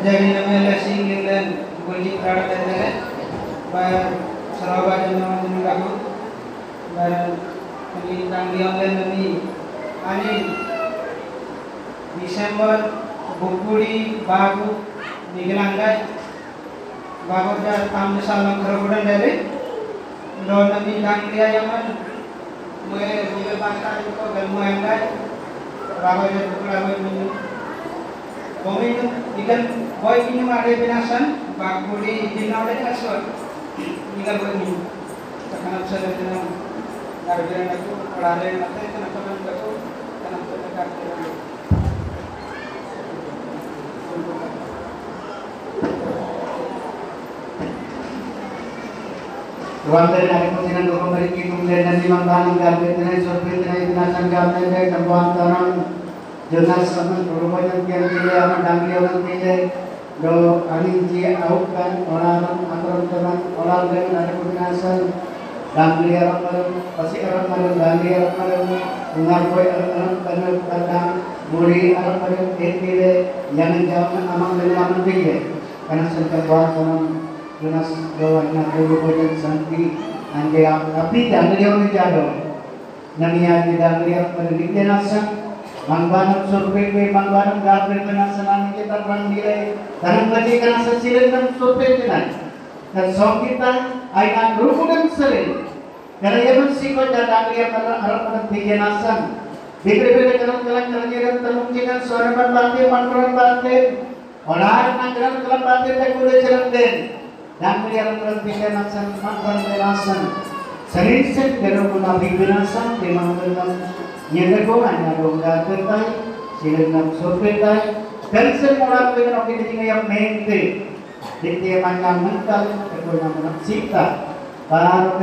jadi namanya singling dan kunci produk dan bayar seraba nama kamu bayar pelintang di online demi ani Desember bukuri bagu digelanggai bagu jar tamu salam keruburan dari don demi dia yaman mulai juga pasar itu ilmu anggai bagu jar bukuri minum Komin ikan boy ini ada binasan bagu di dinau dari asal ikan boy ini sekarang saya dengan Garbiran aku, pelarian mata itu nak teman aku, karena aku dekat dengan Ruang dari kemudian dua memiliki kemudian dan lima kali garbit dengan survei dengan binasan garbit dari tempat tanam jelas sama perubahan yang tidak akan dangli orang tidak do angin dia aukan orang akram teman orang dengan ada binasan Dangli arap malam, pasti arap malam, dangli arap malam, ungarboy arap malam, kadang buri arap malam, etile, yang jauh amang dengan tinggi, karena sedang buat orang jelas bahwa nak dulu boleh santi, anje tapi dangli orang jado, namiya di dangli arap malam di jenazah, mangbanam survei, mangbanam gabri penasaran kita pandai, karena bagi karena sesilin dan survei jenazah. Dan song kita ayat rukunan sering karena yang bersifat dan agri harap tiga nasam diberi jalan kerja dan dengan suara batin manfaat batin orang anggaran kelam batin dan kuda jalan den dan melihat tiga nasam manfaat nasam sering dari guna binasam di mana nyergo hanya dongga tertai silang survei dan semua orang dengan yang mente Diti manang mental ketua nama Sita, baru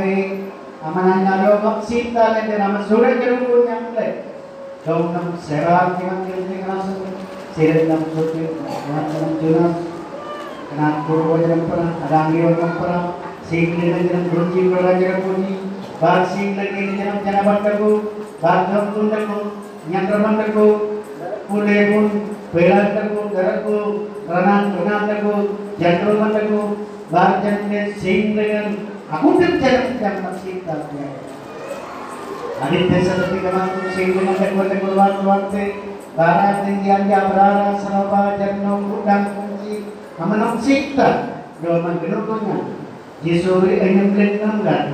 amananya lo Sita lagi nama Surya kerumbu yang le, kau nama serang yang kerja kerasa, sirat nama Surya, nama Junas, kena kurwa jangan pernah, adangi orang pernah, singli lagi jangan berunci belajar bunyi, bar sing lagi jangan jangan berkaku, bar kamu kaku, nyantreman kaku, pule pun, belan kaku, daraku, renan kaku. Jangan aku baca sing dengan aku terjadi dalam kita. Adit desa tapi kamu sing dengan aku waktu barat tinggian jabrara saraba jangan udang kunci amanong kita doa genukunya Yesus yang kenang dan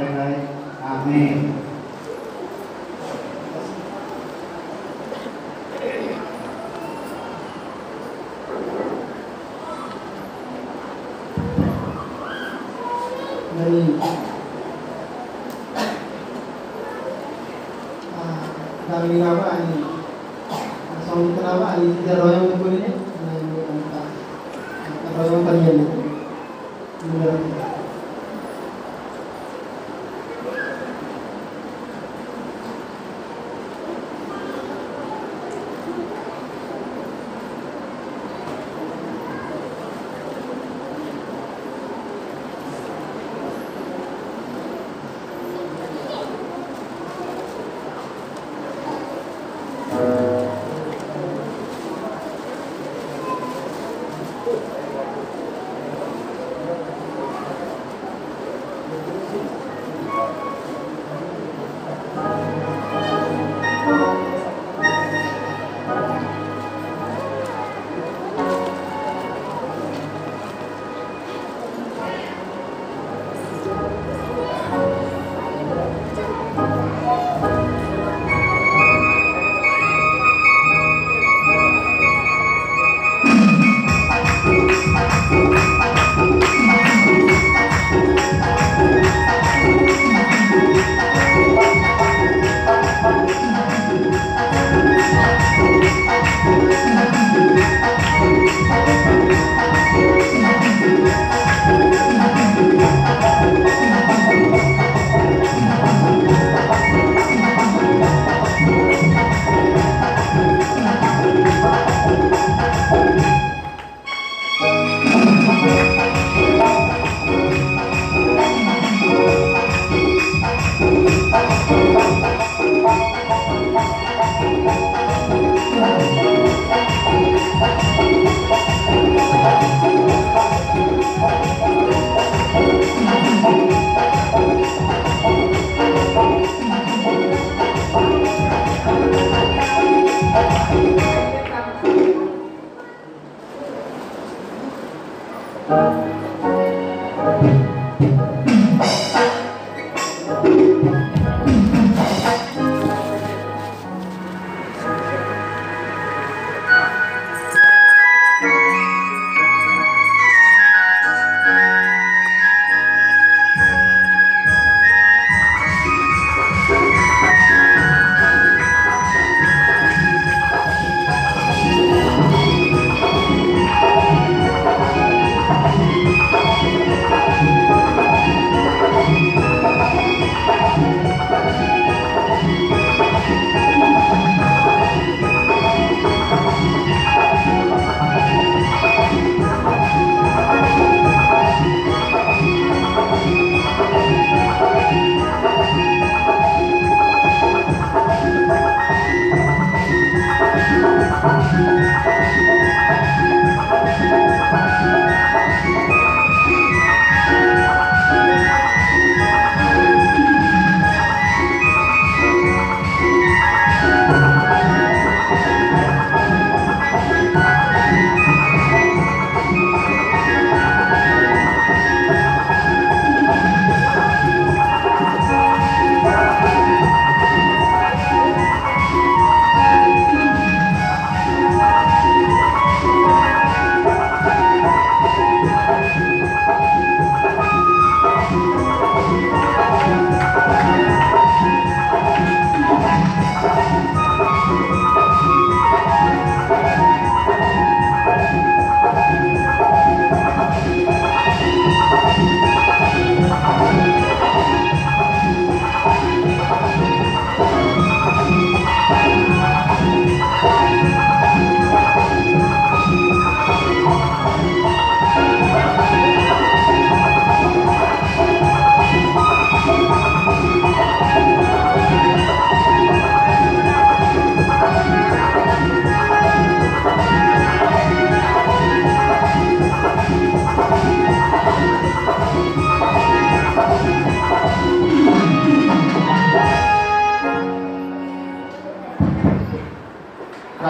amin. Dari apa ini? Asal kenapa ini tidak royong begini? Royong kalian itu.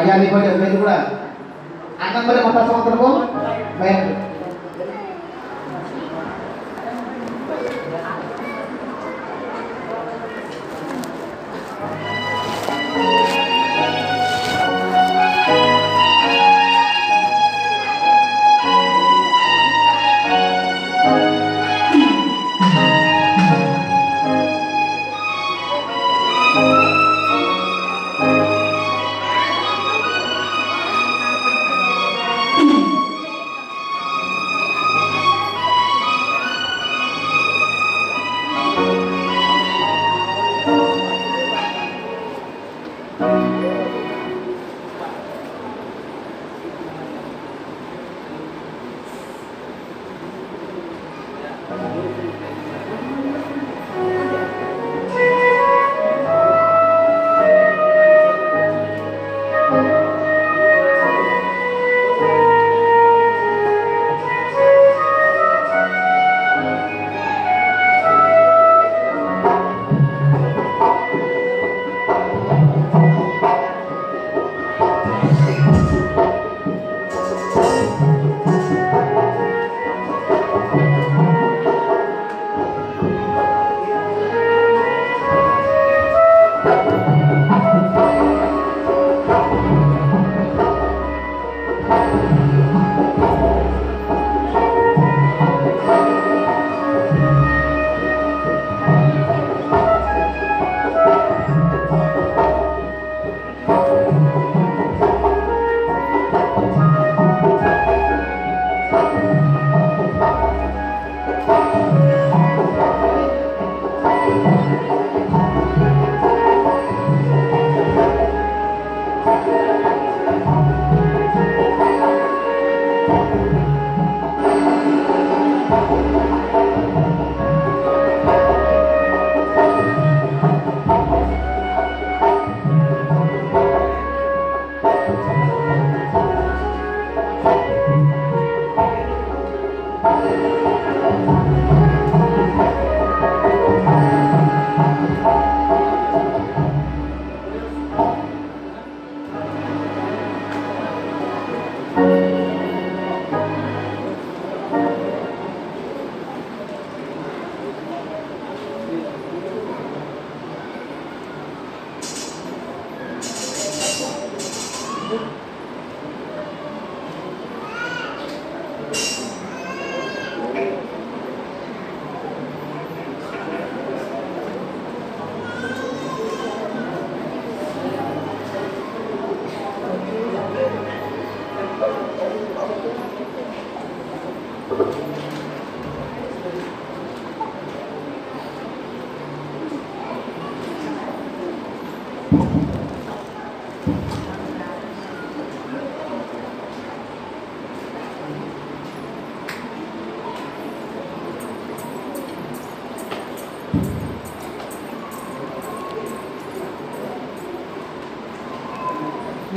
Bayan ni pada betul pula. Akan pada mata sama terbang. Bayan.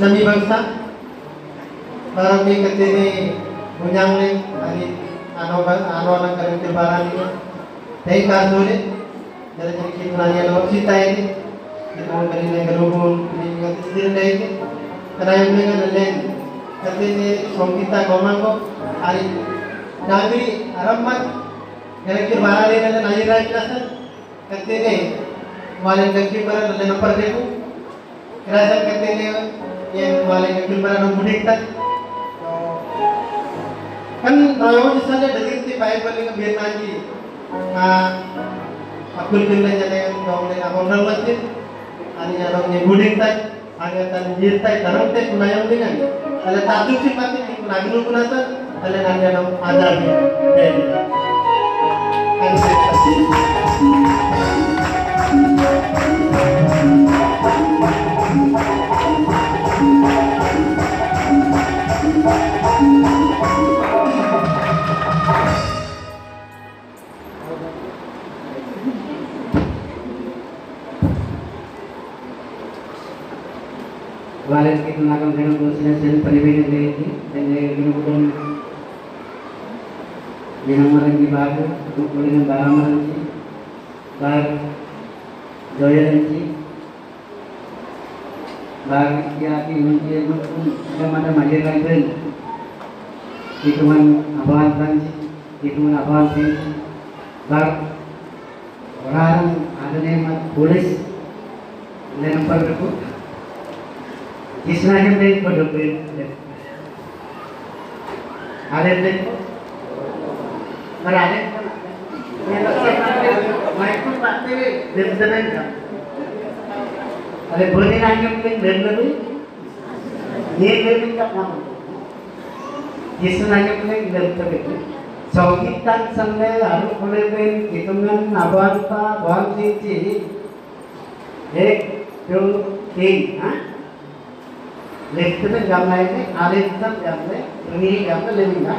Nami bangsa barang ni katini bunyang ni ani ano nang karing tibaran ni tei kasure dari jadi kitnanya lo sita ini kita beri nang galubun ini ngat sendiri dai ke karena yang dengan len katini songkita gomango ari nagri arammat karing tibaran ni nang nayi rai kasa katini walen kaki bara nang nampak deku kerasa katini yang walen kaki bara nang budik tak kan royo misalnya dari ti baik balik ke Vietnam ji aku tinggal jalan dong le aku nang masjid ani jarang ni buding tai aga tan jir tai tarang te kunayang dengan ale tatu si pati ni kunaginu kunasa ale nan jarang azab ni dedi kan Walen kita nakam dengan dosen sen periwin ini dengan ginugudon ginamaran di bagu untuk dengan baramaran si bar joyan si bagi ki unji mana mahir lain itu man abahan tanji itu man abahan tanji bar orang ada nama polis dan perlu इसमें हम देख पढ़ो पे आले देखो पर आले ये लोग माइक्रो बातें देवदन का अरे बोलने आएंगे हम लोग देवदन ये देवदन का काम इसमें आएंगे हम लोग देवदन संगीतन संगे आलू खोले पे कितुमन नाबांता बांधी थी एक दो तीन हाँ लेफ्ट में जाना है आले तक जाते नीचे जाते लेना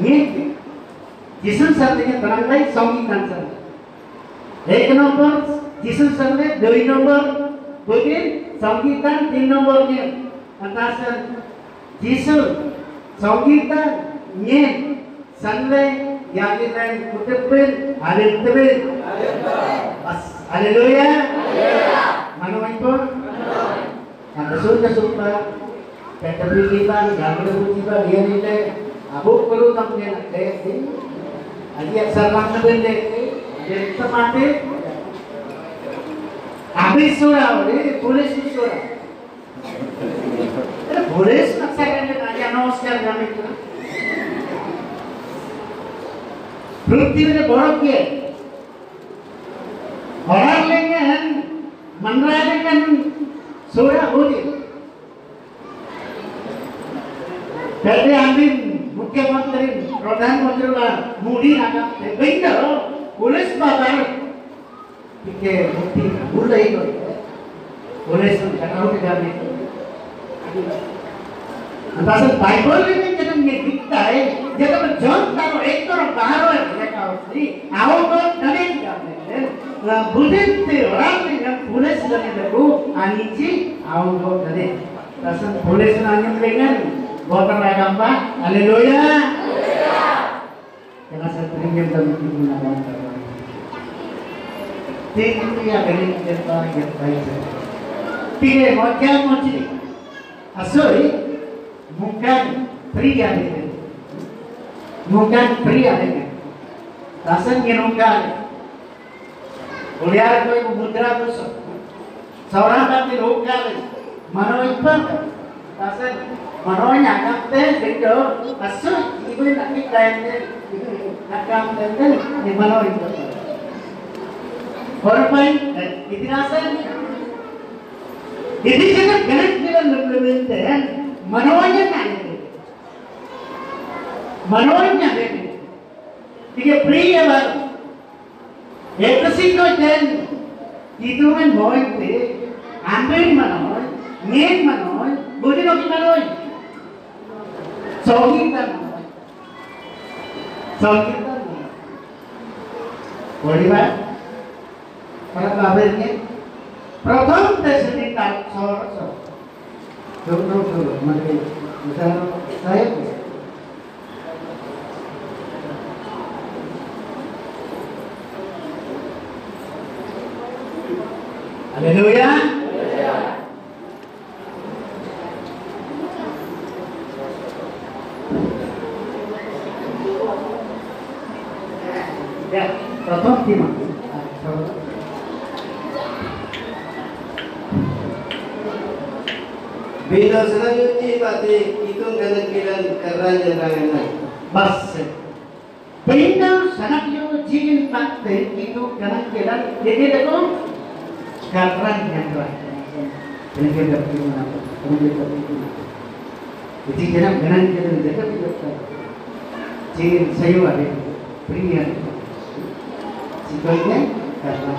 ये जिसन सर ने बनाया है संगीत आंसर एक नंबर जिसन सर ने दो नंबर बोलिए संगीत 3 नंबर में अंतासर जिसन संगीत ये संले यानी लाइन कुटुंबें आले तबें हालेलुया मनोइतो ada surga surga, tetapi kita nggak boleh tiba dia ini abu perlu tampilnya nanti, aja serang nanti, jadi temati, habis surau ini polis surau, polis nak saya kan aja nosiar kami tu, berarti ini borok dia, orang lain menerayakan surah boleh. Jadi ambil मुख्यमंत्री प्रधानमंत्री का मूडी नाका बेंदा पुलिस बाजार के मुक्ति भूल रही तो पुलिस चटाऊ के जाने अंदाज़ बाइबल में जब ये दिखता है जब जॉन तारो एक तरफ बाहर है देखा उसने आओ तो डरे जाते हैं बुद्धि से orang dengan पुलिस जाने देखो आनीची आओ तो डरे रसन पुलिस नान्यम dengan Botar agama, haleluya. Jangan sering yang terlalu menggunakan kata. Tinggi yang beri cerita yang baik. Tiga macam macam. Asal bukan pria ini, bukan pria ini. Rasan genungkan. Uliar kau ibu mudra tu seorang tapi lokal. Mana itu? Rasan Manonya kapten begitu, asal ibu nak ikan nak kapten ni mano itu. Orang lain itu rasa, ini jangan jalan lebih kan, manonya ni, manonya ni, tiga pria baru, ekasih kau jen, itu kan boy tu, ambil manoy, nyen manoy, boleh lagi manoy. Sangitan boleh tak? Kalau kabarnya प्रथम त्यासाठी म्हणजे साहेब hallelujah ya प्रथम tim Bila selanjutnya pati hitung kena-kena kerana jangan bas. Bila selanjutnya jin pati itu kena-kena jadi dekho kerana jangan. Ini kita perlu apa? Perlu kita. Jadi jangan kena-kena dekho kita. Jin sayu ada pria. Sikapnya kerana.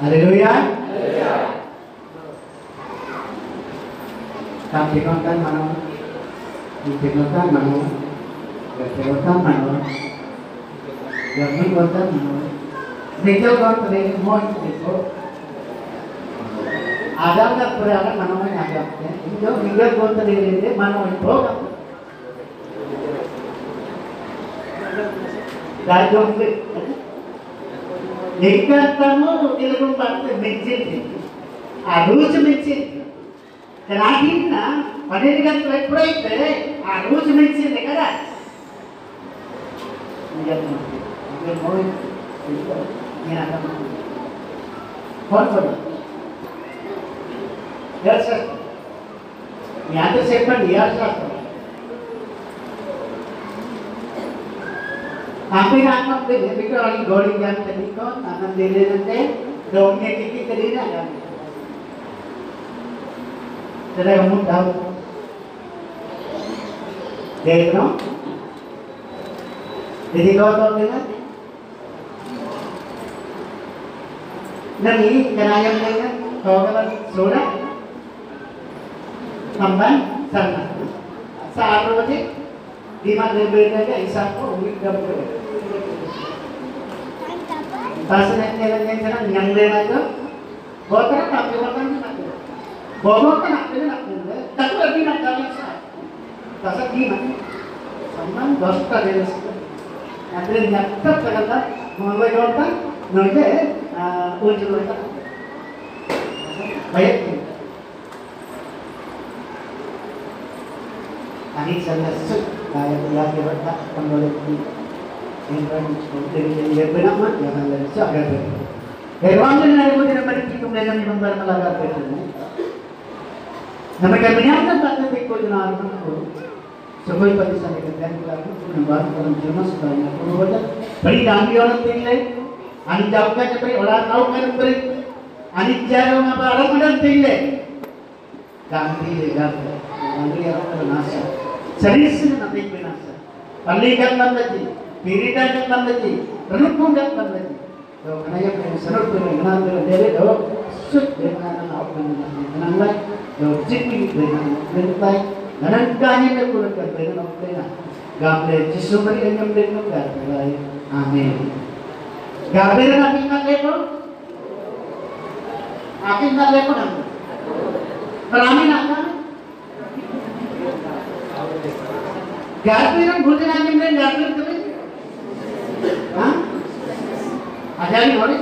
Haleluya. Kapinotan mano, dipinotan mano, gaperotan mano, gaperotan mano. Nikah kau terus mau itu, ada nggak perayaan mano yang agaknya? Itu nikah kau terus mano itu, gajah itu, nikah kamu ilmu pasti mencit. రోజు మించింది. రాగిన 12 గంటలు ఎప్పుడైతే ఆ రోజు మించింది కదా. याद చెప్పండి యాడ్ చేస్తాం. आपके आत्मा पे बिकर वाली गौड़ी ज्ञान करने को आनंद दे लेते दौड़ने की करीब आ जाते जरा हम डाल देख लो यदि कहो तो देना नहीं कराया देना तो अगर सोना संबंध करना सार बजे दिमाग में बैठने का हिसाब को उम्मीद कर करो bahasa yang yang lain itu botak tapi botak nak botak nak tapi lebih nak jalan sah bahasa gimana sama dosta jelas ada nyata terkata mengambil dosta nanti uji dosta baik ani saya sud yang berada kembali yang benar mah jangan lari agak benar. Hewan yang ada pun tidak berarti kita melakukan di bangsa melagak betul. Nama kami yang tak ada tekuk jenar itu, sebagai padisan yang kami lakukan penumbang dalam jurnal sebanyak puluh wadah. Beri damai orang tinggal, ani jauhkan seperti orang tahu kan beri, ani jauh apa orang muda tinggal. Damai legal, damai orang bernasa. Serius nanti bernasa. Palikan bandai. Piritan yang bandai, renung yang bandai. तो कन्हैया के सनोट पे गना दे दे दो सुत देना ना आप गना लाइ दो चिट्ठी देना देता है गनन गाने में पूरा कर देना देना गाबले जिसो मरी अंजम देना कर है आमीन गाबले ना भी ना लेको आके ना लेको ना पर आमीन आता गाबले ना भूलते ना अंजम देना गाबले तुम्हें हाँ आजादी होले,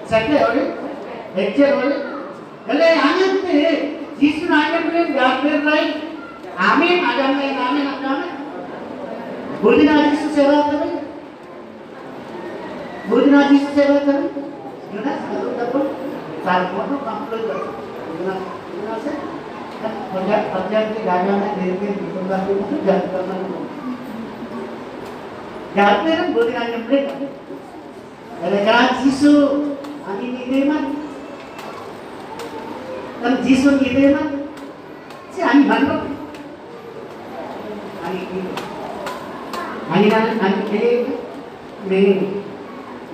सकते होले, एक्चर होले, कले आनंद ते जिसु नायक ने गाकर लाई, आमीन आजाद में आमीन अपना में, बुद्धिना जिसु सेवा करें, बुद्धिना जिसु सेवा करें, युना सलों तब साल मोटो कंप्लीट करें, युना से पंजाब के गाना में देर के बिल्कुल बाकी मुझे जान करना नहीं, गाकर बुद्धिना जम्पले Kalau Jisu, ani ni mana? Kalau Jisu ni mana? Si ani mana? Ani ni,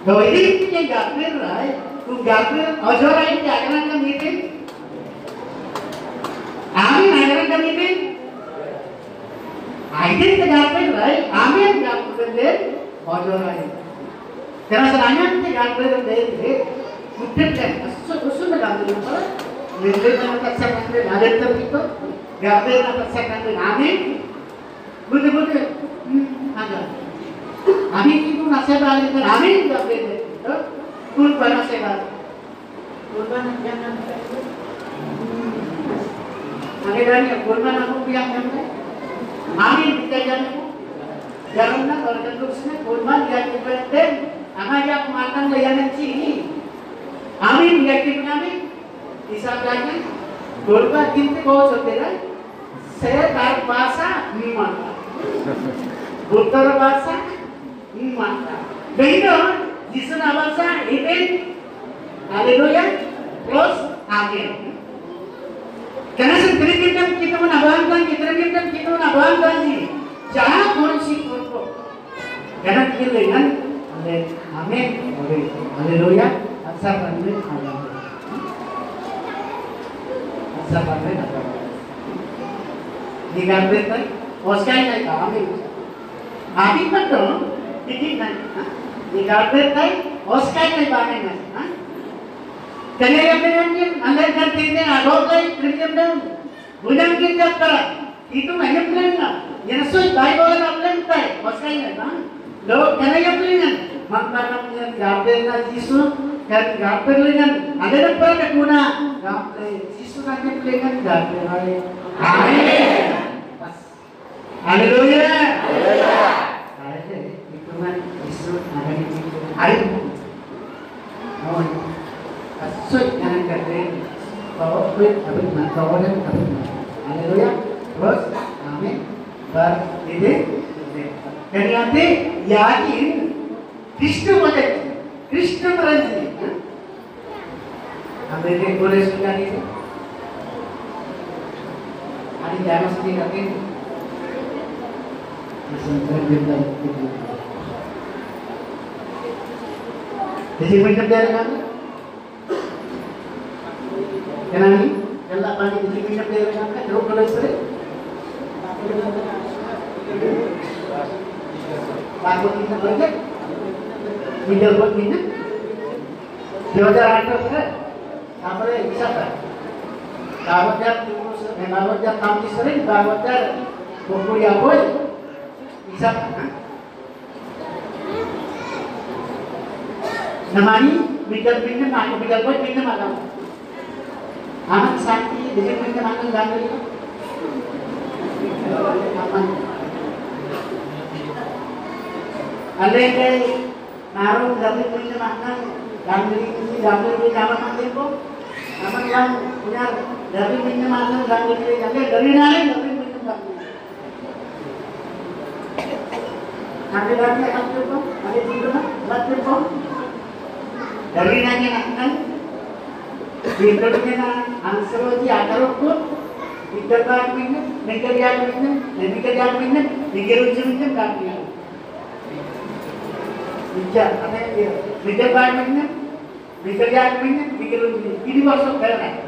kalau ini punya gapir lah, tu gapir, ajar ini jangan kami ni. Amin, jangan kami ni. Aiden tu gapir lah, amin gapir ni, ajar ini. Karena selanya kita gapir dari mungkin kan, usul gapir itu, lebih banyak pasal gapir ada tertentu, gapir ada pasal gapir amin, betul ada. Amin itu nasib ada kan amin gapir itu, kurban nasib ada, kurban jangan. Akhirnya kurban aku bilang macam amin kita jangan kalau terusnya kurban dia dipendek. Anak yang makan layanan sini, amin yakin kami, isabanya, golba kita kau saudara, saya dar bahasa mata, butar bahasa mata, beda, jisun bahasa ini, haleluya, plus amin. Karena sendiri kita menabangkan, kita menabangkan ini, jangan konsip untuk, karena kita dengan Amin. Haleluya. Asal amin. Asal amin. Digambar kan? Oscar ni amin. Amin betul. Ini kan? Digambar kan? Oscar ni amin kan? Jadi apa yang anda kerjakan agak lagi kerjakan. Bukan kita kerja. Itu mana pelayan? Yang suai baik orang pelayan tak? Oscar ni kan? Lo kenapa pelayan? Maka namanya gapir na Jisu dan gapir dengan ada apa nak guna Yesus aja pelayan gape hari. Amin. Haleluya. Ada itu kan Yesus ada di situ. Ayo. Oh, asal jangan gape. Bawa duit habis nak bawa dan habis. Haleluya. Terus, amin. Ini. Jadi nanti yakin Kristus berjanji. Ambil boleh sudah itu. Ada jangan sedih lagi. Jadi macam dia kan? Kenapa ni? Kalau bagi jadi macam dia kan? Terus kalau istri. Bagus kita berjaya. Middle buat minyak. 2008 kan? Sampai bisa tak? Bawatnya tampil sering, bawatnya kuliah boy. Bisa tak? Namanya middle minyak, aku middle boy minyak macam. Amat sakti, jadi minyak macam ganda itu. Aman. Ada yang naruh dari minyak macam. Ganggu ini zaman nanti kok, nama yang punya dari minyak mana ganggu ini, dari nari dari minyak ganggu. Nanti apa kok, ada tiga apa kok, dari nanya kan, bintangnya answer aja ada kok, bintang minyak, mikir minyak ganggu. Bicara apa dia? Bicara minyak, mikir ini masuk ke mana?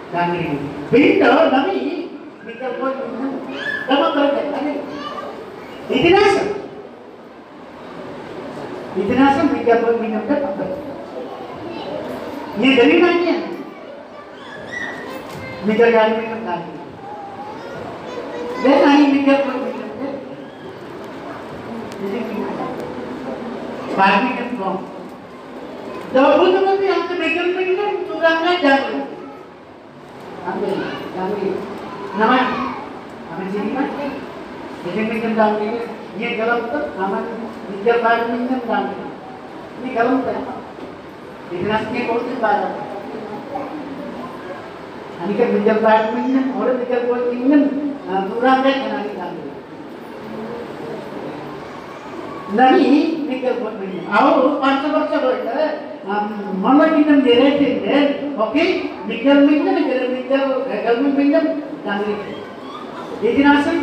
Dan ini, bintang kami mikir minyak, kamu kerja tadi. Itu nasa mikir minyak apa? Ini dari mana? Mikir minyak tadi. Dan ini mikir minyak. Jadi bagi kan kau. Jauh tu nanti yang terbikin turangnya jangan. Ambil. Nama, ambil sini kan? Jadi bikin jangan ini kalau tu, nama bikin baru bikin jangan. Ini kalau tu, ini nasinya kau tu baru. Ini kan bikin baru bikin, orang bikin baru bikin turangnya jangan jangan. Nani mikir buat begini. Awal pasal boleh. Mana kita direct, okay? Mikir, kalau mikir, jangan. Jadi nasi,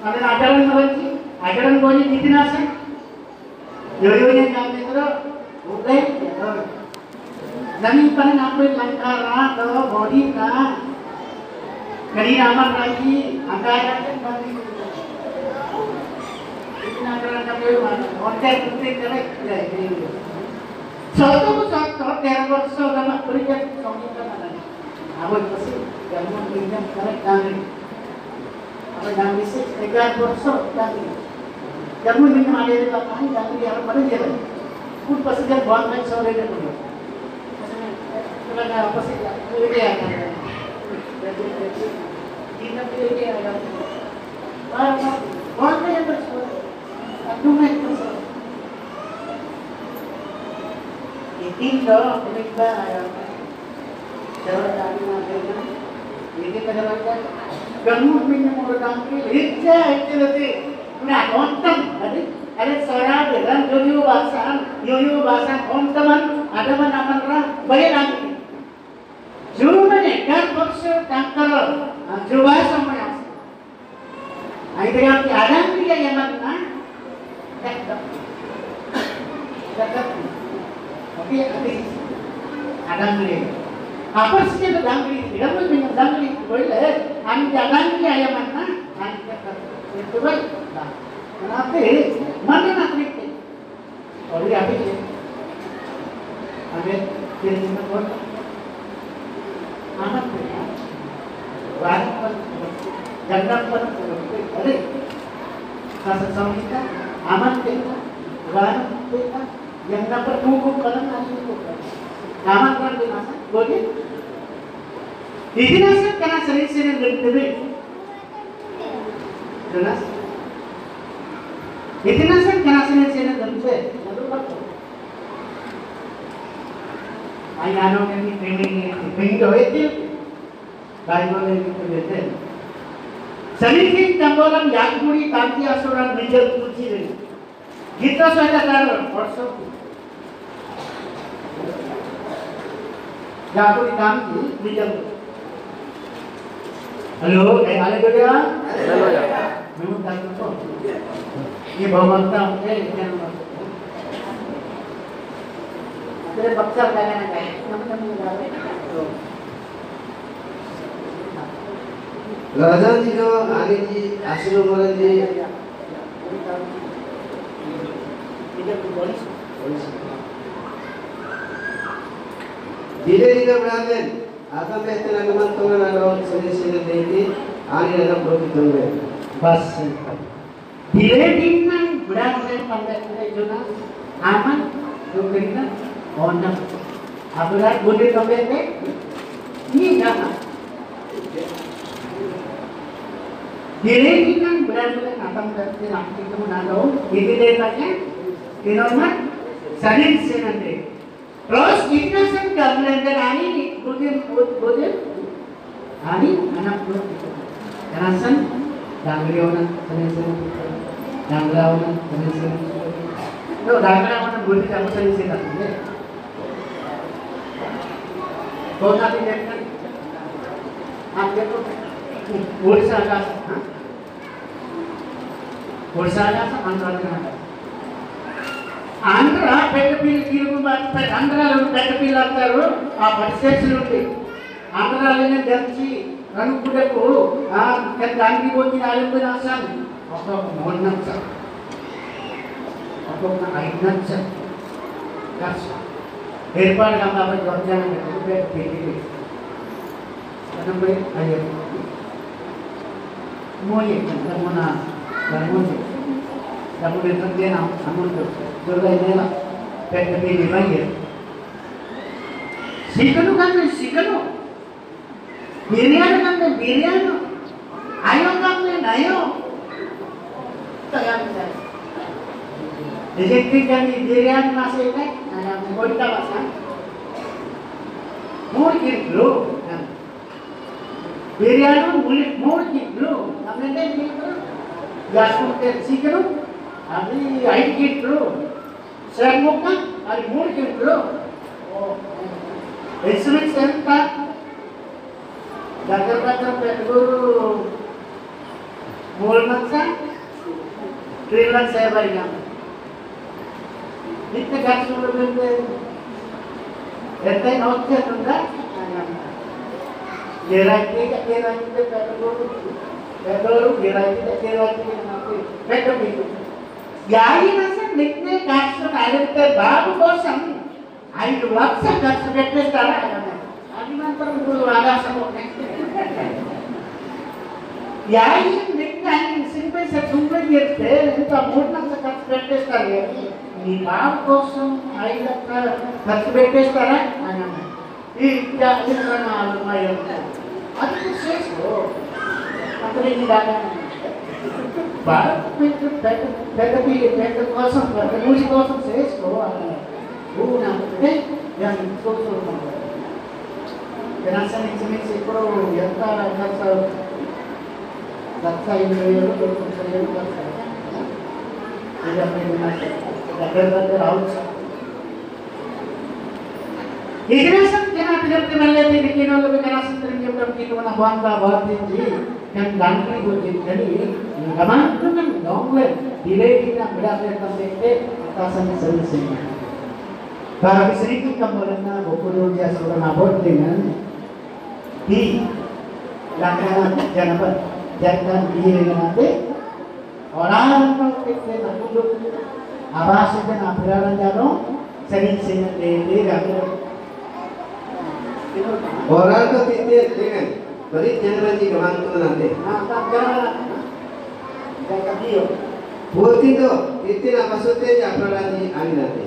ada ajaran lagi, ajaran boleh jadi nasi. Yoyonya jangan itu, boleh. Nani paling apa langkah atau body ka, kali nama lagi, angkanya lagi. Nagaran kami mana? Hotel penting kerek ya ini. Satu terus sama berikan komunitas mana? Awal pasti jangan pinjam kerek kami. Apa yang bisa tegar bersor kami. Jangan minum ada di lapangan, jangan di arah mana dia. Pun pasti dia buang main sore dia punya. Kalau apa sih? Ini ada. Ini ada. Buang main bersor. Dumai bersama. Ini loh, penikba ayam. Jalan dari mana? Ini pada mana? Kamu minyak orang kiri, itu nanti. Nah, konten, ada seorang dengan yoyo bahasan konteman, ada mana banyak lagi. Cuma ni kan maksud tangkal, coba sama yang. Itu yang ada dia yang mana? Tapi ada angry. Apa sih itu angry? Tidak boleh minum angry. Boleh. Anda angry ayam mana? Itu baik. Kenapa? Mana nak kritik? Oh dia apa sih? Ada jenis apa? Amat ya. Banyak pun. Jangan pun. Ada. Kasih sama kita. Aman kita, barang kita, yang dapat hukum kalau nanti hukum. Aman kan di masa, boleh? Itinasan kana sering-sering lebih. Jelas? Itinasan kana sering-sering lebih. Ayano kami training itu Bible itu betul. Sering tambolan yang puri tanti asuran bijak kunci ini. Kita saja taruh workshop. Yang puri tanti bijak. Halo, ada juga? Halo ya. Memang tak tahu. Ini bawa tahu, jangan masuk. Jadi bakar kanan kanan. राजा जी जो आगे जी आशीर्वाद बोले जी धीरे धीरे बढ़ाते आता में इतने लगमन तो ना ना सीधे सीधे देती आने लगा प्रोफिट होंगे बस धीरे धीरे बढ़ाते पंद्रह जो ना आमन जो करेगा और ना अब रात बोले तो कहते ये जाना Diri kan benar-benar akan berarti nanti kamu nado, ini dekatnya, normal, sadin senande. Terus kita sen gambar ani, budem, ani anak lu, karena sen dangliawan, sen, dangliawan, sen. No, dangliawan budem kamu sen nanti. Kau nanti dekat, apa tu? Ursa का Ursa का Andhra Pettapilli Kirumati Andhra Pettapilli అంటారు ఆ పరిస్థితులు ఉంటాయి ఆంధ్రాలోనే దంచి రనుకుడకు దానికి పోయి నాలుగు రాసాను ఒక 3 నిమిషం ఒక 5 నిమిషం ఏర్పాటు కాబట్టి వచ్చాను పెట్టి ayo moye namuna namunde namunde tandena namunde durgai nela Pettapilli baye sikanu biryani ayo kanne nayo tayar Rejected kami biryani masih kan ada modal masa more kilo biryani more kilo हमने नहीं किया gas को सीखो अभी 5 kilo सेवक का अभी more kilo इसमें सेवका जाकर पेट्रोल मोल मत ट्रेलर से बढ़िया इतने gas को लेते ऐसे नौक से तुमका Gerai Pettapilli. Yai nasa nikne kaso alipte babu kosam aidu laksa kaso pettestara adi mantaram dulu ada sama Yai nikne simple se sumbre yerte inta moodna se kaso pettestara ni babu kosam aidu laksa kaso pettestara Iya, ini kan lumayan. Ada sukses loh. Apa ini dalam? Baru Pettapilli kosong, musik kosong sukses loh. Bukan, yang kosong. Karena saya ini pro, yang tak saya ini kosong saya kosong. Tidak pernah ada out. Ignasan kena tidak terlalu bikin oleh ignasan terjadi begitu mana bangga banget sih yang dangkal buat jadi kemana tu kan donglet delay kita berada sampai atasan solusi. Para bisrik kemarin bukuru dia sudah nabot dengan di langkah jangan jangan diri nanti orang kalau kita nak duduk abas itu nak berada jano sering deh rakyat orang tu tidak dengan beri jangan ji kawan tu nanti. Buatin tu itu apa sudah jangan lagi ani nanti.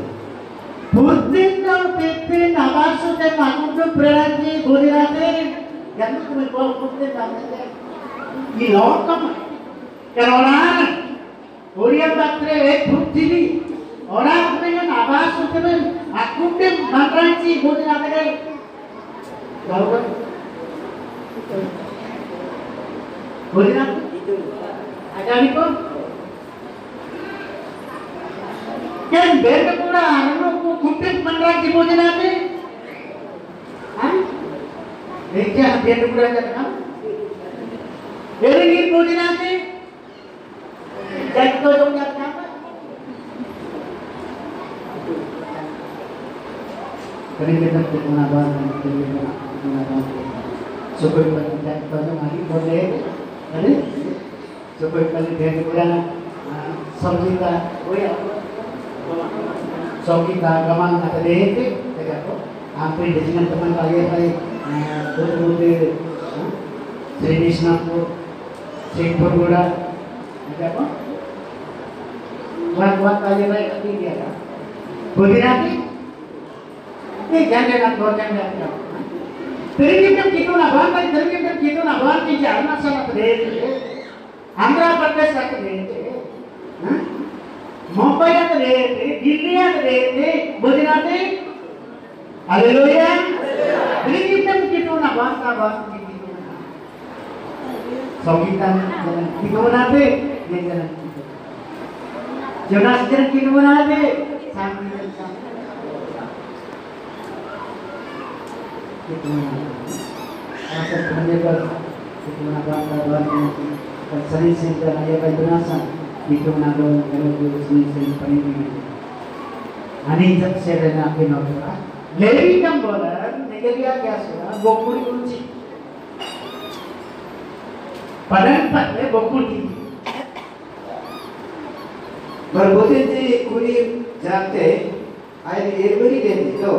Buatin tu itu apa sudah makhluk berarti boleh nanti Jangan cuma bawa putih saja. Di lokam. Karena orang batre putih orang dengan abas putih. Aku pun mantranci boleh apa deh? Tahu kan? Boleh nak? Ada ni pun. Kan benda pula, orang putih mantranci boleh apa? Hah? देखिए हम ये टुकड़ा करना ये नहीं बोलना है जब तो जो जाता है करेंगे तब तक ना बात करेंगे ना बात सुपर पर जब तो जो हमारी बोले अरे सुपर पर ढेर टुकड़ा सब्जी का सब्जी का गमान का देते देखा तो आप भी डिजाइन teman kalian भाई betul-betul tradisional simpul gula ada apa? Buat kalian baik tapi dia kan? Boleh nanti? Jangan goreng dah. Terima kita nabar, terima kita nabar di jalan sana terjadi. Andhra Pradesh terjadi. Mumbai terjadi, Delhi terjadi. Boleh nanti? Haleluya. Berikan kita nabar gitu. So kita jalan kita nanti dia jalan kita. Jonas jalan kita nanti sambil kita asal menjaga kita nabar sering dan ayat Jonasan kita nabar kalau sering paling ani jab se rena ke nabar Levi kan bola negeriya क्या सुना गोकुल कुंची padahal pada Gokul की बरबोते जी कुली जाते आई एवरी देती तो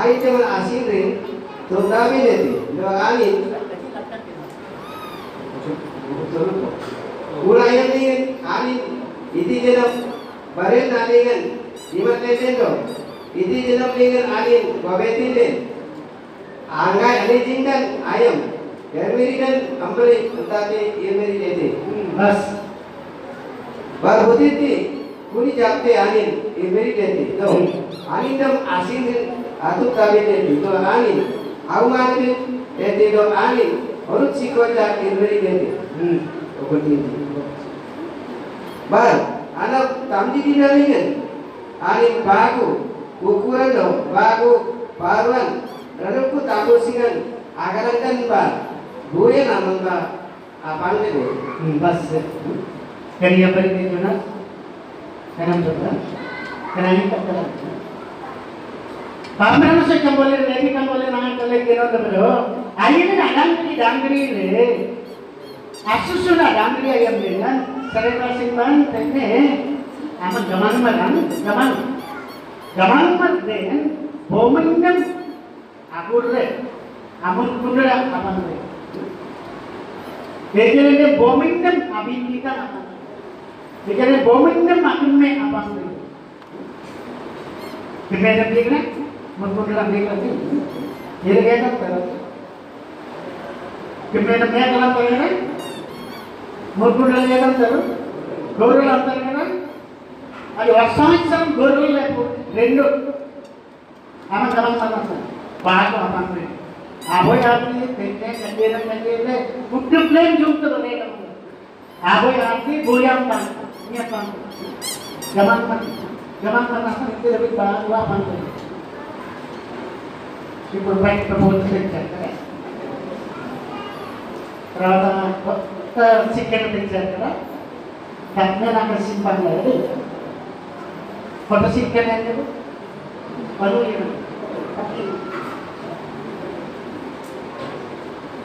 आई जब आशीर रे तो दावी देती जो आनी उलायन नहीं आनी इति जन्म बरे नालीगन इमत लेते तो इति जन्म लेगन आनी बवेती ले आंगा अली जिंगन आयम एवरीगन अम्बरे उताते एवरी लेते बस बरबोते जी कुली जाते आनी एवरी लेते तो आनी जब आशीर atau kami itu angin, awan itu angin, orang sikota inberi itu, seperti itu. Bar, anak tamji di dalamnya, angin bagu, ukuran do, bagu, paruan, lalu ku tahu singan, agar-agar bar, buaya namun bar, apa itu? बस करिया पर के जो ना करम चलता कराने का चला पामरान से कम बोले लेवी कम बोले ना चले के नो तो आइए ना डांगरी ले आसुसु ना डांगरी आया मेरा सरेगा सिंपन तेने हम जमान मत दे बोमिंगम आगुरे अमन कुंडला अपन दे बेजले बोमिंगम अभी kita apa बेजले बोमिंगम अपन में अपन दे कितने देख रहे मुकुंडला देख रहे ये क्या करता है कितने मैं गलत कर रहे मुकुंडला ये करता है गौरव अंतर है ना అది వర్షాంశం గొర్రెలకు రెండు ఆమె కలం సమస్య బాగా అపంపే ఆబోయ్ ఆపి తెచ్చే కట్టేరే ముట్టు ప్లేన్ చూపుతారు రేటం ఆబోయ్ ఆపి బోయాం పాన్ నీ పాన్ జమాన్ పాన్ ఇతే రవి బాగా పాన్ ఇప్పుడు బయట ప్రమోట్ చేస్తారు తర్వాత కొత్త చికెన్ తెచ్చారు కదా దాన్ని నాకు సింపల్ లేదు foto sikan aja bu, baru ini.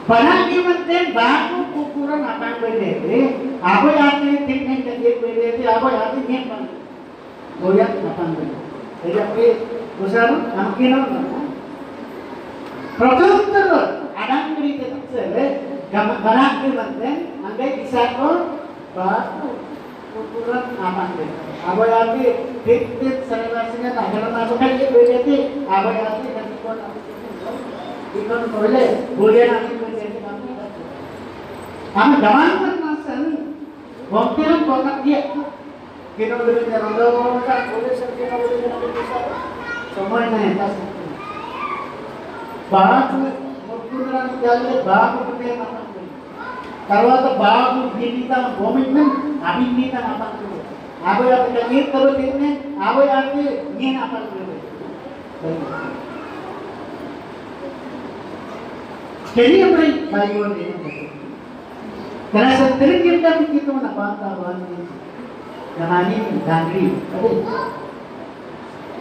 Banyak di mana baru ukuran apa yang beda. Apa yang ada di sini jadi beda. Apa yang ada di mana? Goyak apa yang beda. Jadi apa? Usah mungkin orang. Program terus ada yang beri tetap banyak di mana anda bisa kok baru ukuran apa yang beda. Apa yang ada tit sarasnya nagaran apa kan ये beda थी apa yang ada nanti kau ikon boleh boleh nanti Ama gawan nasan, waktu kotak dia, kita beli rondo, boleh serta boleh bisa, semua ini tas. Bagu, waktu orang jalan bagu kita apa? Kalau ada bagu ini kita komitmen, abis ini kita apa tu? Abu yang terkait terus ini, abu yang ini apa tu? Jadi apa yang bayu ini? Karena sering kita begitu nak tahu ini, jangan ini dangri.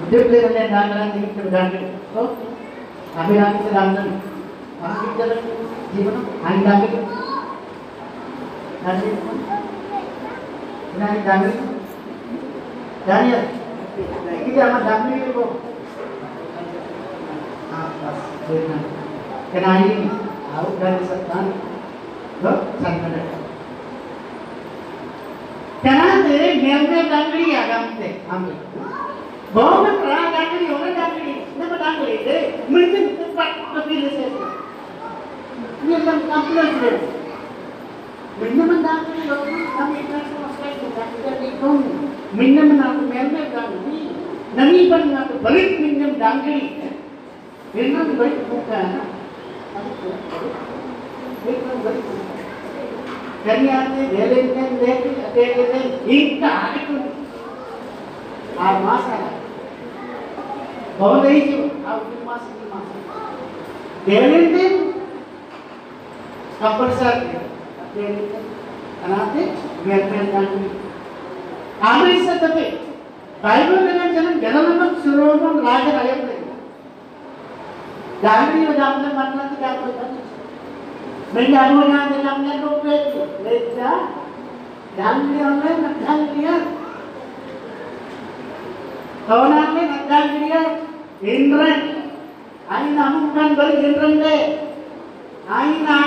Udah beli dangri ini kita dangri. So, abis yang kita dangri, apa kita gimana? Hari dangri, hari dangri. Jadi kita amat dangri itu. Pas benar. Kenali ini, aku dari setan. Sangat. Karena dia memang dangri agam te, ambil. Bawa merah dangri, orang dangri, nama dangri deh. Mungkin tempat terpilih saja. Ini yang kampung je. Memang dangri, orang kami kan semua sekali kita ikut. Memang aku memang dangri. Nami pun aku balik memang dangri. Memang balik bukan. Jadi ada delen hingga itu masalah. Bahwa itu aku masih delen compulsory. Kenapa? Biar kami. Amri setapi Bible dengan jangan jalan suruhman raja ayam lagi. Jangan dia jangan mana tidak boleh. Menjamunya dalamnya dompet, leja, dan dia orang nak dia, orang nak dia, Indra, aina bukan beri Indra deh, aina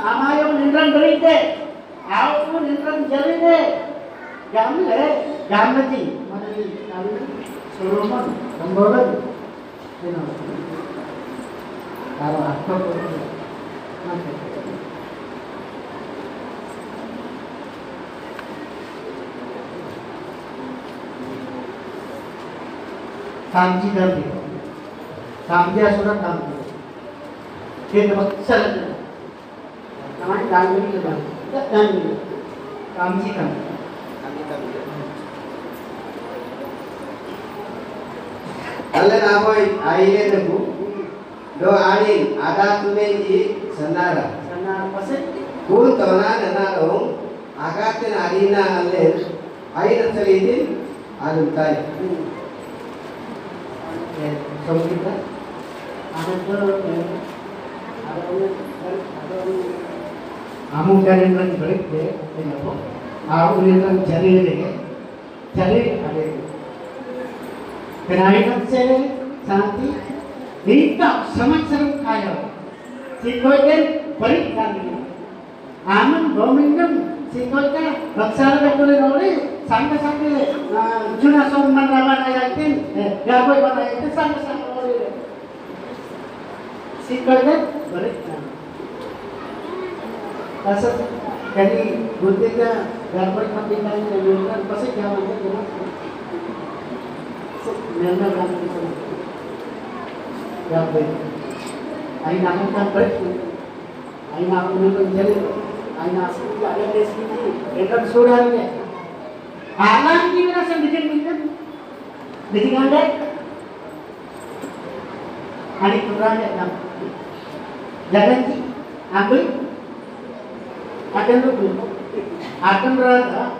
amayom Indra beri deh, aku pun Indra jadi deh, jam lagi, mana ni, Solomon, Rambolan, kalau aku Samji dan dia, Samji surat Samji, dia dapat salah. Namanya Samji itu kan, Samji kan. Allah nama ayat itu, do anin ada tumenji senara. Senara pasal. Kun tona nana dong, agatin arina Allah, ayat teridin, alun tay. Kalau kita ada kamu dari lagi balik deh, aku lihat cari deh, cari ada. Kenaikan saya santi, nikah sama serem kaya, sikoikan balik lagi. Aman domingam sikoikan baksar betul oleh. Sampai juna soman rawan ayatin, gaboy pada ayatin sampai oleh. Sikalnya balik. Asal jadi guntingnya gaboy pentingnya yang pasti jangan jangan. Memang kami itu gaboy. Ayo nak kan balik. Ayo nak menjadi, ayo nak sudah ada deskripsi, itu suratnya. Alam ni mana sendiri ada. Hari Quran ada. Jangan sih, ambil. Akan tu, akan berada.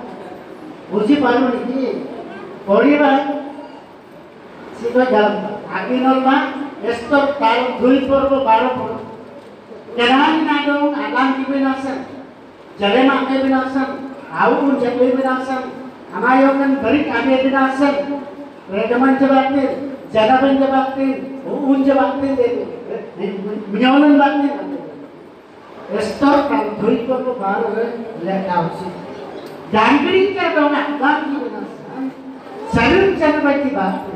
Uji baru ni, pori baru. Siapa jalan? Akin orang, estor taruh dui porbo baru porbo. Jangan nadong alam ni binasan, jalan mana binasan, awak pun jalan binasan. Amayokan balik kami binasan, redaman jabatan, jadaban jabatan, jabatan deh, menyolan jabatan. Estor kalau doi ko baru let out sih. Dangri क्या दोना गांधी बनासन, सरुण चंद्रवती बात.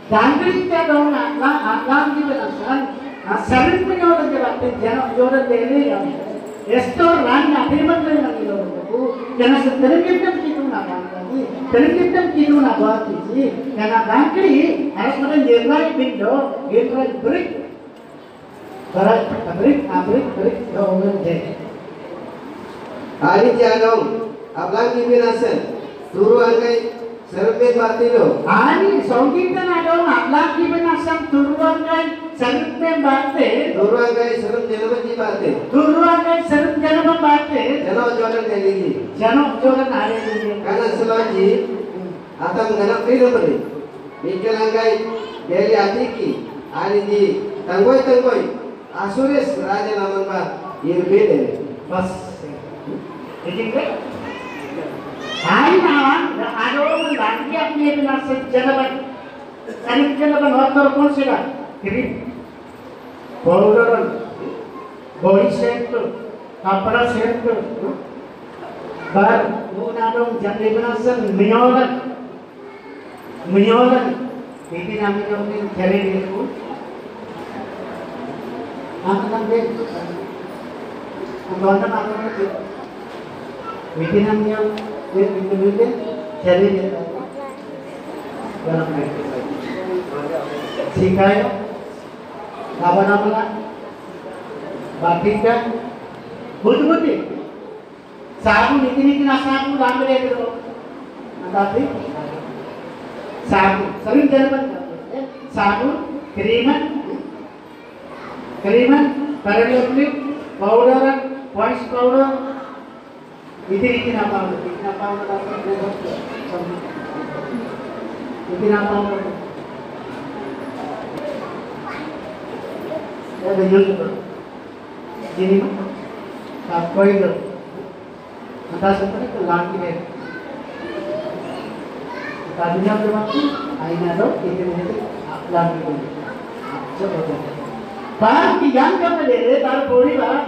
Dangri क्या दोना गांधी बनासन, सरुण में जोड़न जबाते जन जोड़न देने यानी. restoran na terima kasih lagi loh. Jangan terkipkan kita nak lagi, terkipkan kita nak buat sih. Karena bangkri harus mana jerai window, jerai brick, brick, doang deh. Hari jangan abang kibinasan turu angkai serbe batilo. Ani songkitan ada abang kibinasan turu angkai serbe bate. Turu angkai serbe jangan bate. Turu angkai serbe jangan bate. Jangan jualan lagi. Jangan jualan hari ini. Karena selagi atam ganap freedom beri. Mikir angkai dari atiki hari di tanggoi asuris raja naman ba irbede. Bas. Jadi kan? Hari malam ada orang lagi अपने बिना से जनबन waktu कौन से का cream powder body set कपड़ा सेट बार वो ना लोग जंगली बिना से मियोलन ini namanya orang cari itu apa namanya Anggota apa itu ini namanya itu cari itu dalam itu sikayo apa namanya batika buat sabun ini sabun ramai itu nanti sabun sering jalan sabun keriman parallelepip powder voice powder ini apa ada YouTube ini apa itu entah seperti itu lagi deh tadinya bermakna aina dok ini lagi coba Pak, yang kamu lihat, taruh bodi pak.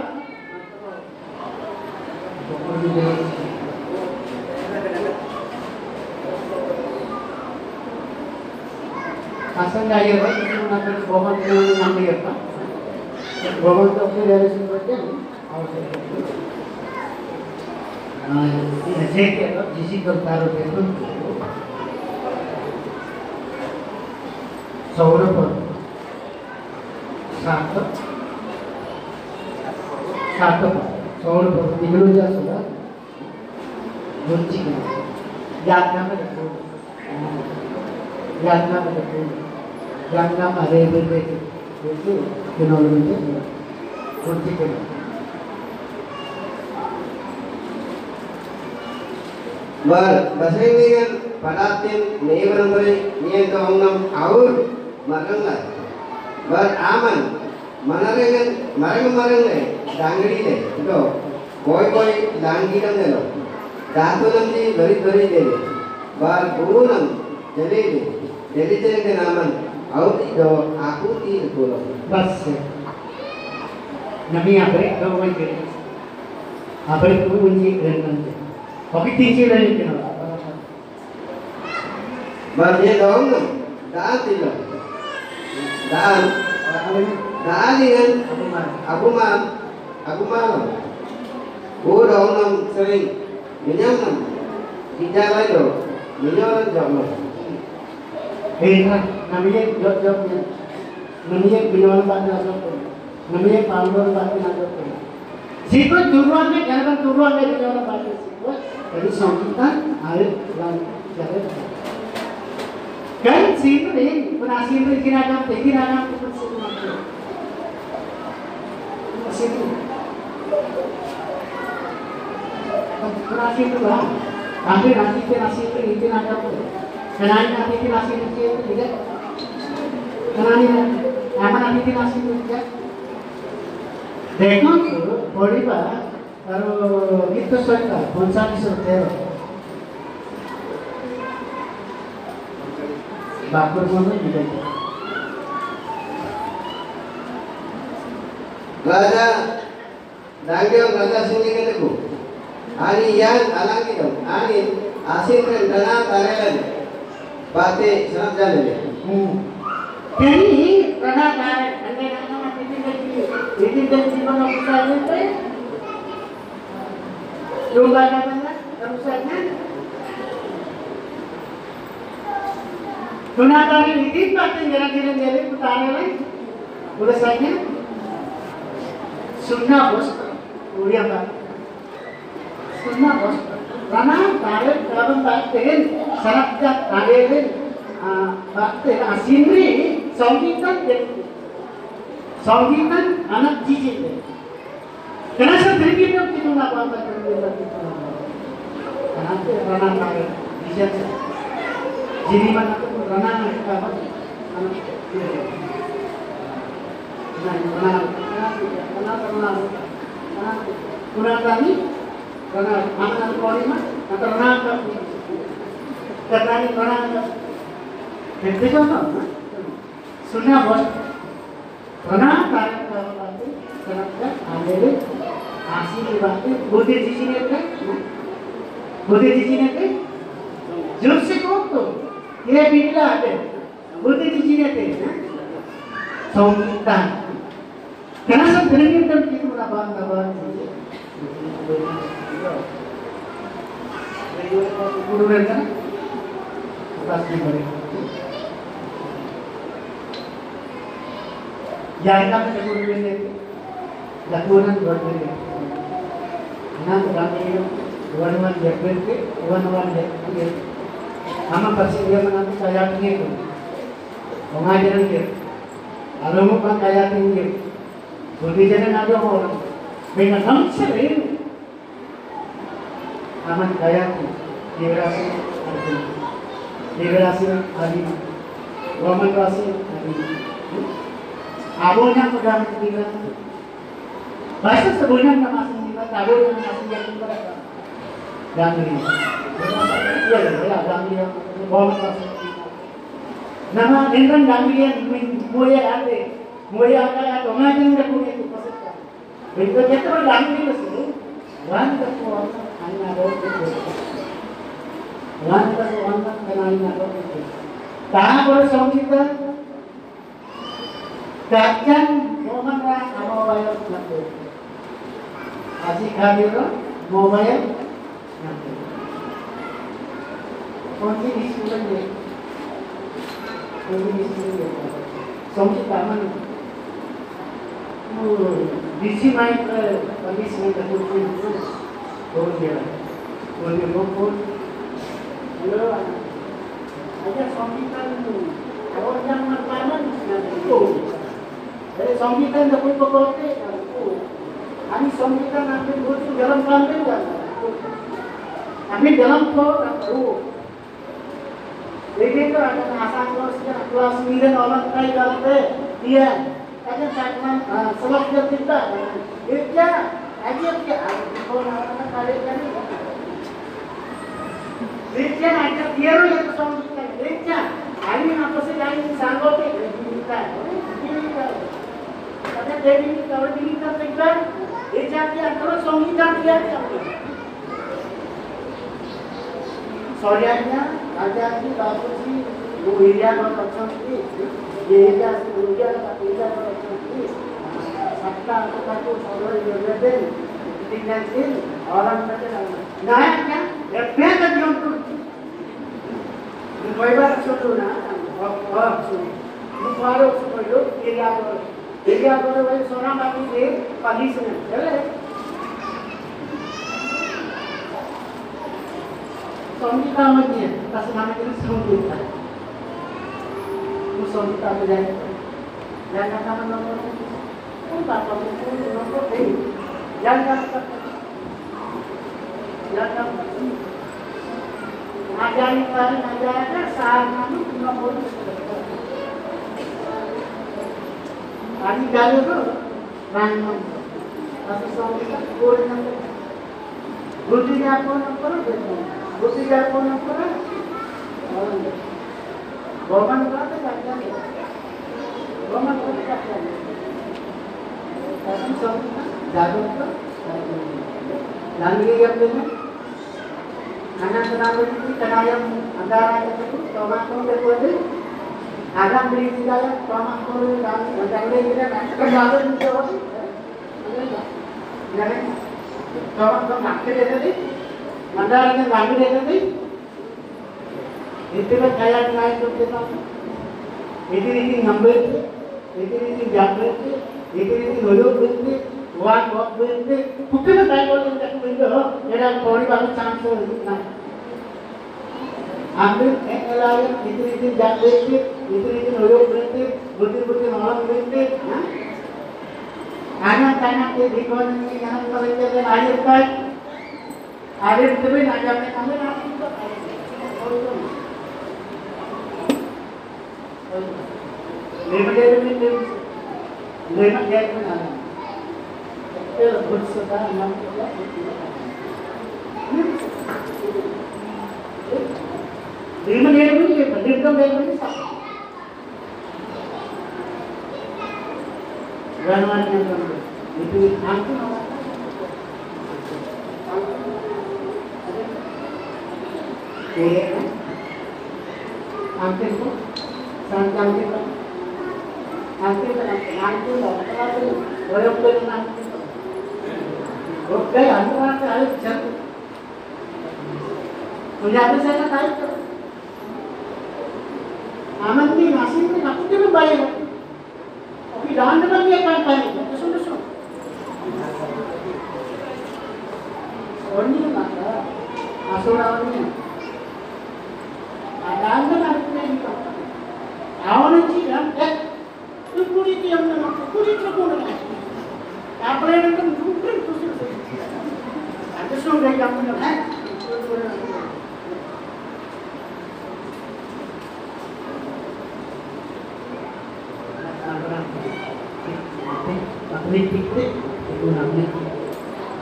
Asal gaya pak, itu nanti bohong yang ngambil apa? Bohong itu oke dari sini aja. Ini cek ya, jisi taruh itu. Saudara pak. satu soal bertidur aja sudah bunyi jangan ada berbeda itu teknologi bunyi bahasa ini kan padatin never beri niat kaum aur makan lah aman marang dangri le to koi langi dam delo datu namji bari de bar bunam jeli ke naman au do aku ti bolo bas nami abre do wai ke abre tu bunyi keren oke tinggi lagi ke bar ye dong daan tilo daan dengan aku malam udah orang sering menyamam tidak lagi menyolat jauh namanya jawabnya namanya menyolat pada namanya palmer pada situ turuannya jangan turuannya menyolat pada situ jadi songkitan air lalu jalan kan situ deh penasih itu kira-kira situ nasi itu lah ambil nasi itu ini ada apa kenali nasi itu tidak kenali apa nasi itu tidak देखो बड़ी बात और गीत सरकार कौन-सा दिसते हो बापुर mana juga Raja Dangyong Raja Sini keteku Ani yang alang kita Ani asin kan dana tarelan Pate sangat jalan Jadi dana tarelan Anda nak nama ini dan mana kita itu Lumba namanya terusnya. Tunatari ini pasti jalan-jalan jadi putaran lagi. Udah saja. Sunnah bos, udah pak. Sunnah bos. Karena tarik kalau tarik sangat tarik bakte asindri संगीतन संगीतन अनक चीजें थे karena sendiri kita kita nggak apa-apa terlibat itu karena itu ranah naga bisa jadi mana tuh ranah apa anak ranah tani ranah anak kolima atau ranah apa karena ini ranah itu kan सुना बस बना कारण बातें करना आगे आसी की बातें बुद्धि जी ने थे जोर से कहो तो ये बिगला आते बुद्धि जी ने थे संगीतन karena sebenarnya kan kita menabang-nabang guru kan pasti mereka Jangan kami kemudian itu lakukan berbeda. Nanti kami wan-wan jaga, wan-wan jaga. Ama pasti dia menanti saya itu. Mengajaran dia. Alamu kan kaya tinggi. Budi jangan ada orang. Dengan hamsa ini. Aman kaya liberasi ada. Liberasi ada. Roman rasi ada. Abonya pegang kita. Bahasa sebenarnya masih kita abonya masih yang kita. Gangli. Ya, gangli yang bom masih. Nama dengan gangli yang mulai ada. Mulai ada atau ngajen dah punya itu pasal. Begitu kita gangli itu. Wan terkuat hanya ada itu. Wan terkuat hanya ada itu. Tahan boleh sama kita. Kacan momennya mobile nanti. Asyik hadir mobile nanti. Kunci di sini. Kunci di sini. Kunci taman. Di sini main bagi sini terkunci itu. Kunci pun. Halo. Ada sambitan kalau yang makanan itu. Jadi sambitan dapat pekote, ani sambitan ambil buat dalam kantin kan, ambil dalam kau tahu. Jadi itu ada asal kelas 9 orang kaya dalam dia, aja saya selok dia kita, dia aja dia, kalau orang kaya kan, dia aja dia yang sambitan, dia, ani apa sih yang sanggup kita. Karena jadi kalau kita tegar, jadi antara songitan dia soalnya ada di bagus sih, buaya atau seperti, dia atau seperti, sabta atau satu soal yang tinggal orang macam naiknya, lebih kan yang tu, buaya suatu nak, Mukharo supaya dia kalau seorang lagi ni pagi sana, jalan. Suami kamarnya, kasih nama itu sungguh. Suami kamu jangan kamu nomor, tak kamu nomor jangan ajaran sama nomor. Ani galu tu, rangkam. Tapi suami kita boleh nampak. Budi dia pun nampak, budi dia pun nampak. Baman berapa tak? Baman berapa tak? Tapi suami kita jago tu. Lagi yang mana? Anak kenapa ni? Kenapa yang antara itu? Tomat berkuat. Agak beli juga tomat kuru dan macam ni kita kerja tu juga. Jangan Kawan akhir tadi, mandaran yang lagi tadi, itu kan kayak naik tu kita, itu ngambil, itu jatuh, itu nolak berhenti, walk berhenti, bukan naik orang yang berhenti, ada kori baru chance na, ambil lain, itu jatuh, itu nolak berhenti, betul orang berhenti, anak-anak di ekonomi yang mereka dan akhir itu pun nak jamin kami nak itu lima dia pun ada itu bersama enam lima dia pun dia pendidikan dia pun Ranuan yang itu aku nak hampir tu, sangat tu, hampir orang tu nak, okay, anu orang tu ada jatuh, punya apa saya nak tahu tu, aman ni nasi ni aku tu bayar. Tapi dah anda dia kan tanya, sudah. Orang ni mana? Asal orang ni. Ada anda nak ni. Awak ni kan? Tu kulit yang mana? Kulit terpun ni. Apa yang tu bukan tu sih. Ada sudah yang mana? Politik itu namanya.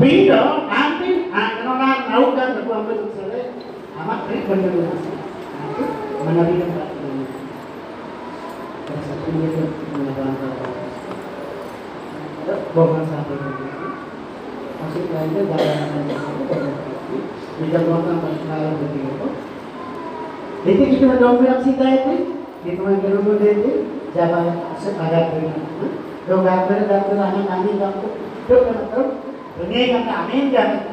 Beda, nanti orang tahu kan aku ambil misalnya amat benar itu menarik tempat ini. Satu itu menarik bohong sampai ini. Maksudnya itu jalan bisa bohong kalau begitu. Itu kita domplak sih itu yang gerubuk itu jalan sepadat dengan. Dong gambar anak kami kamu terus ini yang kami jangan.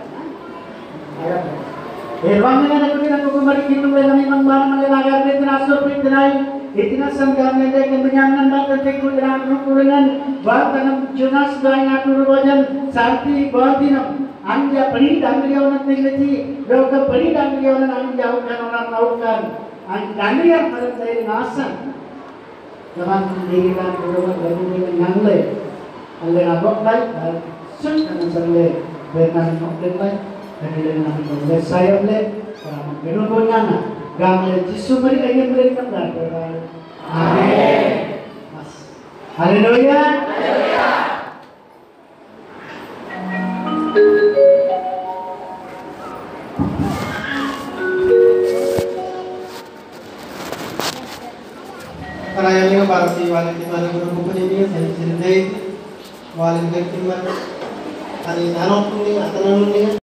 Ruang dengan aku tidak kembali kita memang barang melagar terasur pinterai itina sangkam yang kemenyangan dan tekul dengan kurangan bahkan junas banyak turungan santi batinam anja peri dangriawan tinggi doa peri dangriawan anja orang laukan dangriawan pada saya nasan Naman dirikan turungan dari nangle, nangle abok lagi, sun dengan sangle berenang mungkin lagi, dari nangle sayap lagi, berulang bonyana, gamle jisu mereka yang berikan dan amin. Haleluya. Karena yang para si walid di mana guru ini saya cerita walid dari mana, hari nanok ni atau nanok ni